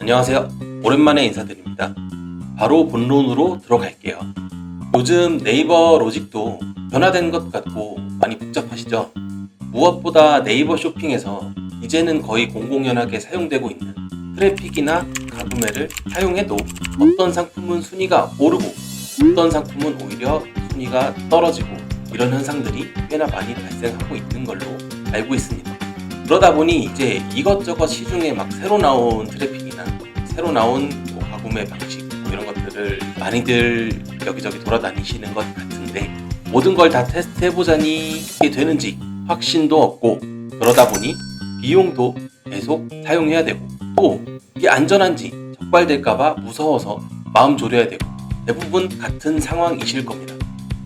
안녕하세요. 오랜만에 인사드립니다. 바로 본론으로 들어갈게요. 요즘 네이버 로직도 변화된 것 같고 많이 복잡하시죠? 무엇보다 네이버 쇼핑에서 이제는 거의 공공연하게 사용되고 있는 트래픽이나 가구매를 사용해도 어떤 상품은 순위가 오르고 어떤 상품은 오히려 순위가 떨어지고 이런 현상들이 꽤나 많이 발생하고 있는 걸로 알고 있습니다. 그러다 보니 이제 이것저것 시중에 막 새로 나온 트래픽이나 새로 나온 가구매 방식 이런 것들을 많이들 여기저기 돌아다니시는 것 같은데 모든 걸 다 테스트해보자니 이게 되는지 확신도 없고 그러다 보니 비용도 계속 사용해야 되고 또 이게 안전한지 적발될까봐 무서워서 마음 졸여야 되고 대부분 같은 상황이실 겁니다.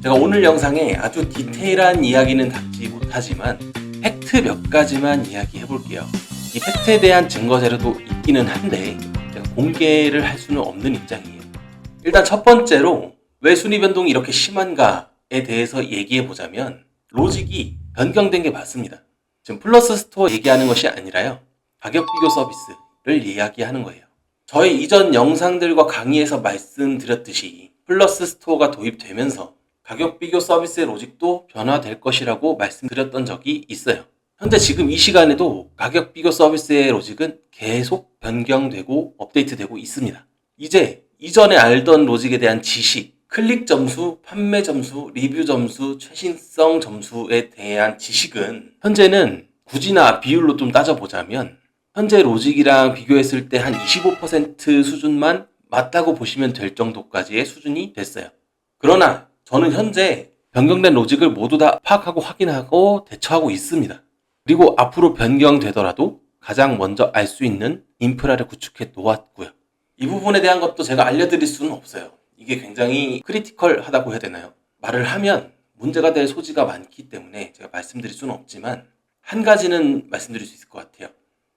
제가 오늘 영상에 아주 디테일한 이야기는 담지 못하지만 팩트 몇 가지만 이야기해 볼게요. 이 팩트에 대한 증거 자료도 있기는 한데 제가 공개를 할 수는 없는 입장이에요. 일단 첫 번째로 왜 순위 변동이 이렇게 심한가에 대해서 얘기해 보자면 로직이 변경된 게 맞습니다. 지금 플러스 스토어 얘기하는 것이 아니라요. 가격 비교 서비스를 이야기하는 거예요. 저희 이전 영상들과 강의에서 말씀드렸듯이 플러스 스토어가 도입되면서 가격 비교 서비스의 로직도 변화될 것이라고 말씀드렸던 적이 있어요. 현재 지금 이 시간에도 가격 비교 서비스의 로직은 계속 변경되고 업데이트되고 있습니다. 이제 이전에 알던 로직에 대한 지식, 클릭 점수, 판매 점수, 리뷰 점수, 최신성 점수에 대한 지식은 현재는 굳이나 비율로 좀 따져보자면 현재 로직이랑 비교했을 때 한 25% 수준만 맞다고 보시면 될 정도까지의 수준이 됐어요. 그러나 저는 현재 변경된 로직을 모두 다 파악하고 확인하고 대처하고 있습니다. 그리고 앞으로 변경되더라도 가장 먼저 알 수 있는 인프라를 구축해 놓았고요. 이 부분에 대한 것도 제가 알려드릴 수는 없어요. 이게 굉장히 크리티컬하다고 해야 되나요? 말을 하면 문제가 될 소지가 많기 때문에 제가 말씀드릴 수는 없지만 한 가지는 말씀드릴 수 있을 것 같아요.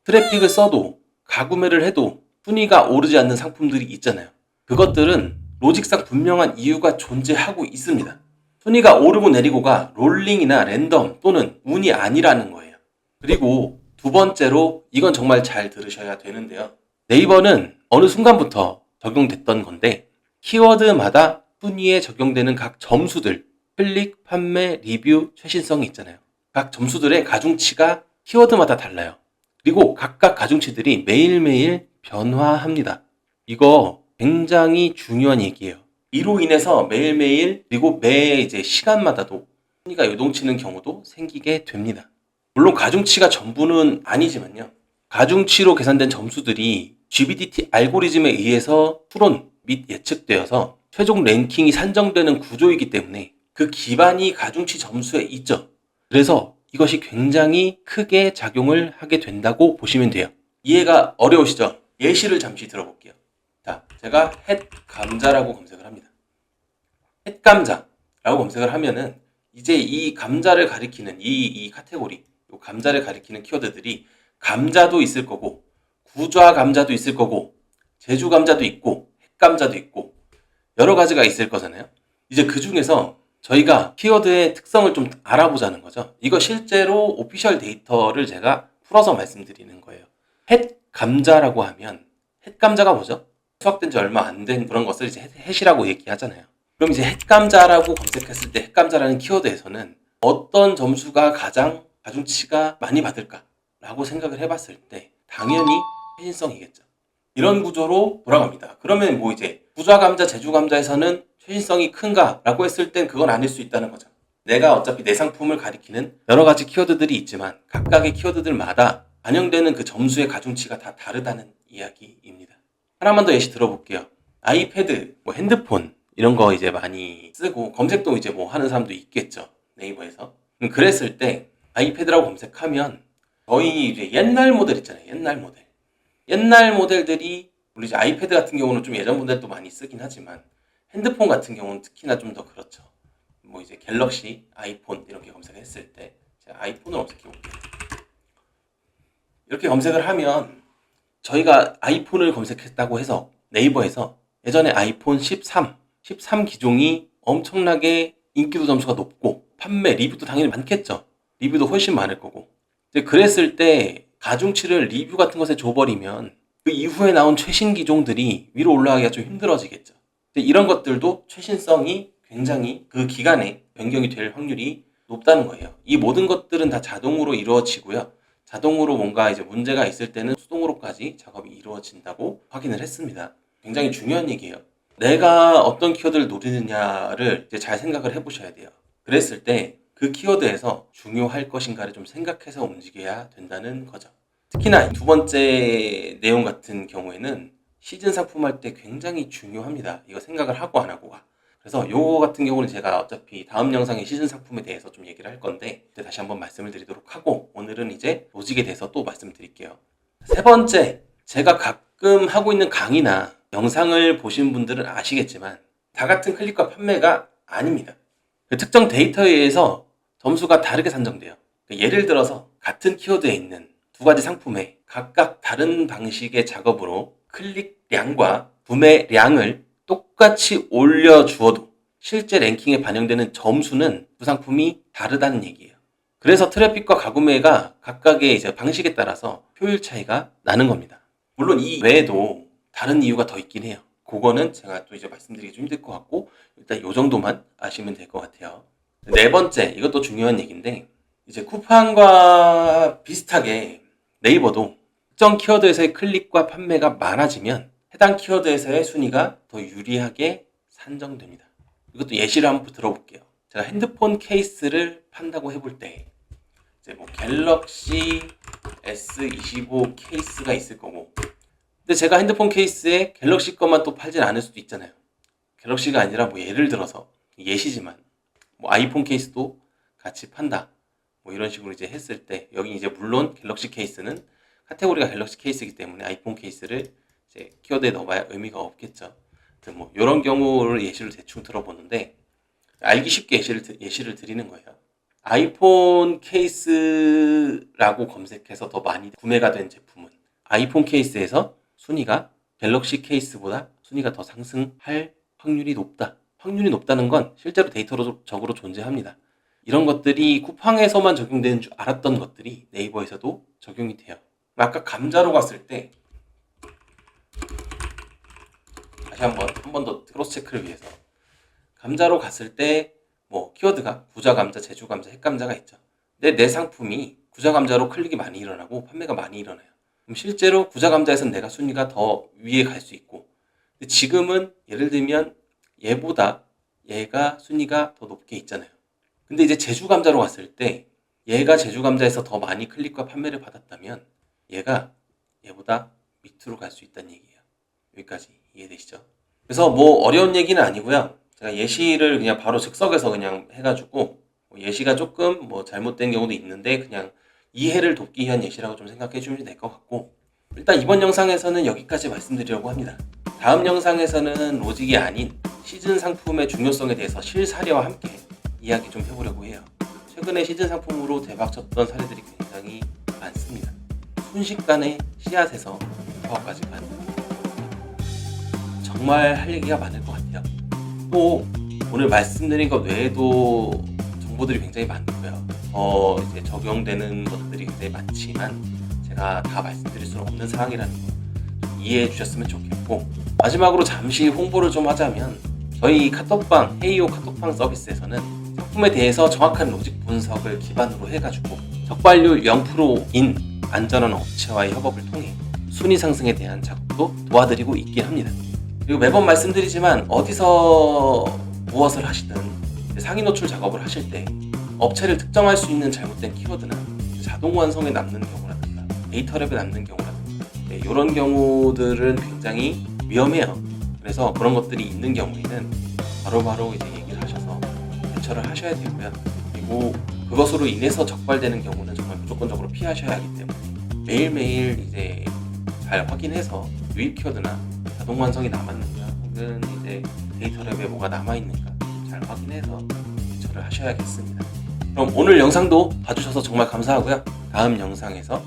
트래픽을 써도 가구매를 해도 순위가 오르지 않는 상품들이 있잖아요. 그것들은 로직상 분명한 이유가 존재하고 있습니다. 순위가 오르고 내리고가 롤링이나 랜덤 또는 운이 아니라는 거예요. 그리고 두 번째로 이건 정말 잘 들으셔야 되는데요. 네이버는 어느 순간부터 적용됐던 건데 키워드마다 순위에 적용되는 각 점수들, 클릭, 판매, 리뷰, 최신성이 있잖아요. 각 점수들의 가중치가 키워드마다 달라요. 그리고 각각 가중치들이 매일매일 변화합니다. 이거 굉장히 중요한 얘기예요. 이로 인해서 매일매일 그리고 매 이제 시간마다도 순위가 요동치는 경우도 생기게 됩니다. 물론 가중치가 전부는 아니지만요. 가중치로 계산된 점수들이 GBDT 알고리즘에 의해서 추론 및 예측되어서 최종 랭킹이 산정되는 구조이기 때문에 그 기반이 가중치 점수에 있죠. 그래서 이것이 굉장히 크게 작용을 하게 된다고 보시면 돼요. 이해가 어려우시죠? 예시를 잠시 들어볼게요. 자, 제가 햇 감자라고 검색을 합니다. 햇 감자라고 검색을 하면은 이제 이 감자를 가리키는 이 카테고리, 이 감자를 가리키는 키워드들이 감자도 있을 거고, 구좌 감자도 있을 거고, 제주 감자도 있고, 햇 감자도 있고, 여러 가지가 있을 거잖아요. 이제 그 중에서 저희가 키워드의 특성을 좀 알아보자는 거죠. 이거 실제로 오피셜 데이터를 제가 풀어서 말씀드리는 거예요. 햇 감자라고 하면 햇 감자가 뭐죠? 수확된 지 얼마 안 된 그런 것을 이제 햇이라고 얘기하잖아요. 그럼 이제 햇 감자라고 검색했을 때 햇 감자라는 키워드에서는 어떤 점수가 가장 가중치가 많이 받을까라고 생각을 해봤을 때 당연히 최신성이겠죠. 이런 구조로 돌아갑니다. 그러면 뭐 이제 구좌 감자, 제주 감자에서는 최신성이 큰가라고 했을 땐 그건 아닐 수 있다는 거죠. 내가 어차피 내 상품을 가리키는 여러 가지 키워드들이 있지만 각각의 키워드들마다 반영되는 그 점수의 가중치가 다 다르다는 이야기입니다. 하나만 더 예시 들어볼게요. 아이패드, 뭐 핸드폰 이런 거 이제 많이 쓰고 검색도 이제 뭐 하는 사람도 있겠죠. 네이버에서. 그랬을 때 아이패드라고 검색하면 저희 이제 옛날 모델 있잖아요. 옛날 모델들이 우리 이제 아이패드 같은 경우는 좀 예전 모델도 많이 쓰긴 하지만 핸드폰 같은 경우는 특히나 좀 더 그렇죠. 뭐 이제 갤럭시, 아이폰 이렇게 검색했을 때 제가 아이폰을 검색해 볼게요. 이렇게 검색을 하면 저희가 아이폰을 검색했다고 해서 네이버에서 예전에 아이폰 13 기종이 엄청나게 인기도 점수가 높고 판매, 리뷰도 당연히 많겠죠. 리뷰도 훨씬 많을 거고. 이제 그랬을 때 가중치를 리뷰 같은 것에 줘버리면 그 이후에 나온 최신 기종들이 위로 올라가기가 좀 힘들어지겠죠. 이런 것들도 최신성이 굉장히 그 기간에 변경이 될 확률이 높다는 거예요. 이 모든 것들은 다 자동으로 이루어지고요. 자동으로 뭔가 이제 문제가 있을 때는 수동으로까지 작업이 이루어진다고 확인을 했습니다. 굉장히 중요한 얘기예요. 내가 어떤 키워드를 노리느냐를 이제 잘 생각을 해보셔야 돼요. 그랬을 때 그 키워드에서 중요할 것인가를 좀 생각해서 움직여야 된다는 거죠. 특히나 두 번째 내용 같은 경우에는 시즌 상품할 때 굉장히 중요합니다. 이거 생각을 하고 안 하고가. 그래서 요거 같은 경우는 제가 어차피 다음 영상에 시즌 상품에 대해서 좀 얘기를 할 건데 다시 한번 말씀을 드리도록 하고, 오늘은 이제 로직에 대해서 또 말씀드릴게요. 세 번째, 제가 가끔 하고 있는 강의나 영상을 보신 분들은 아시겠지만 다 같은 클릭과 판매가 아닙니다. 그 특정 데이터에 의해서 점수가 다르게 산정돼요. 예를 들어서 같은 키워드에 있는 두 가지 상품에 각각 다른 방식의 작업으로 클릭량과 구매량을 똑같이 올려주어도 실제 랭킹에 반영되는 점수는 두 상품이 다르다는 얘기예요. 그래서 트래픽과 가구매가 각각의 이제 방식에 따라서 효율 차이가 나는 겁니다. 물론 이 외에도 다른 이유가 더 있긴 해요. 그거는 제가 또 이제 말씀드리기 좀 힘들 것 같고, 일단 이 정도만 아시면 될 것 같아요. 네 번째, 이것도 중요한 얘기인데, 이제 쿠팡과 비슷하게 네이버도 특정 키워드에서의 클릭과 판매가 많아지면 해당 키워드에서의 순위가 더 유리하게 산정됩니다. 이것도 예시를 한번 들어볼게요. 제가 핸드폰 케이스를 판다고 해볼 때 이제 뭐 갤럭시 S25 케이스가 있을 거고, 근데 제가 핸드폰 케이스에 갤럭시 것만 또 팔진 않을 수도 있잖아요. 갤럭시가 아니라 뭐 예를 들어서 예시지만 뭐 아이폰 케이스도 같이 판다, 뭐 이런 식으로 이제 했을 때, 여기 이제 물론 갤럭시 케이스는 카테고리가 갤럭시 케이스이기 때문에 아이폰 케이스를 이제 키워드에 넣어봐야 의미가 없겠죠. 뭐 이런 경우를 예시를 대충 들어보는데, 알기 쉽게 예시를 드리는 거예요. 아이폰 케이스라고 검색해서 더 많이 구매가 된 제품은 아이폰 케이스에서 순위가 갤럭시 케이스보다 순위가 더 상승할 확률이 높다. 확률이 높다는 건 실제로 데이터적으로 존재합니다. 이런 것들이 쿠팡에서만 적용되는 줄 알았던 것들이 네이버에서도 적용이 돼요. 아까 감자로 갔을 때 다시 한 번 더 크로스 체크를 위해서, 감자로 갔을 때 뭐 키워드가 구자 감자, 제주 감자, 핵감자가 있죠. 근데 내 상품이 구자 감자로 클릭이 많이 일어나고 판매가 많이 일어나요. 그럼 실제로 구자 감자에서는 내가 순위가 더 위에 갈 수 있고, 근데 지금은 예를 들면 얘보다 얘가 순위가 더 높게 있잖아요. 근데 이제 제주 감자로 갔을 때 얘가 제주 감자에서 더 많이 클릭과 판매를 받았다면 얘가 얘보다 밑으로 갈 수 있다는 얘기예요. 여기까지 이해되시죠? 그래서 뭐 어려운 얘기는 아니고요. 제가 예시를 그냥 바로 즉석에서 그냥 해가지고, 예시가 조금 뭐 잘못된 경우도 있는데 그냥 이해를 돕기 위한 예시라고 좀 생각해 주시면 될 것 같고, 일단 이번 영상에서는 여기까지 말씀드리려고 합니다. 다음 영상에서는 로직이 아닌 시즌 상품의 중요성에 대해서 실사례와 함께 이야기 좀 해보려고 해요. 최근에 시즌 상품으로 대박쳤던 사례들이 굉장히 많습니다. 순식간에 씨앗에서 파워까지 가는, 정말 할 얘기가 많을 것 같아요. 또 오늘 말씀드린 것 외에도 정보들이 굉장히 많고요. 이제 적용되는 것들이 굉장히 많지만 제가 다 말씀드릴 수는 없는 상황이라는 거 좀 이해해 주셨으면 좋겠고, 마지막으로 잠시 홍보를 좀 하자면, 저희 카톡방, 헤이오 카톡방 서비스에서는 상품에 대해서 정확한 로직 분석을 기반으로 해가지고 적발률 0%인 안전한 업체와의 협업을 통해 순위 상승에 대한 작업도 도와드리고 있긴 합니다. 그리고 매번 말씀드리지만 어디서 무엇을 하시든 상위 노출 작업을 하실 때 업체를 특정할 수 있는 잘못된 키워드나 자동 완성에 남는 경우라든가 데이터랩에 남는 경우라든가 이런 경우들은 굉장히 위험해요. 그래서 그런 것들이 있는 경우에는 바로바로 이제 얘기를 하셔서 대처를 하셔야 되고요. 그리고 그것으로 인해서 적발되는 경우는 정말 무조건적으로 피하셔야 하기 때문에 매일매일 이제 잘 확인해서 유입 키워드나 자동 완성이 남았는가, 혹은 이제 데이터랩에 뭐가 남아있는가 잘 확인해서 대처를 하셔야겠습니다. 그럼 오늘 영상도 봐주셔서 정말 감사하고요. 다음 영상에서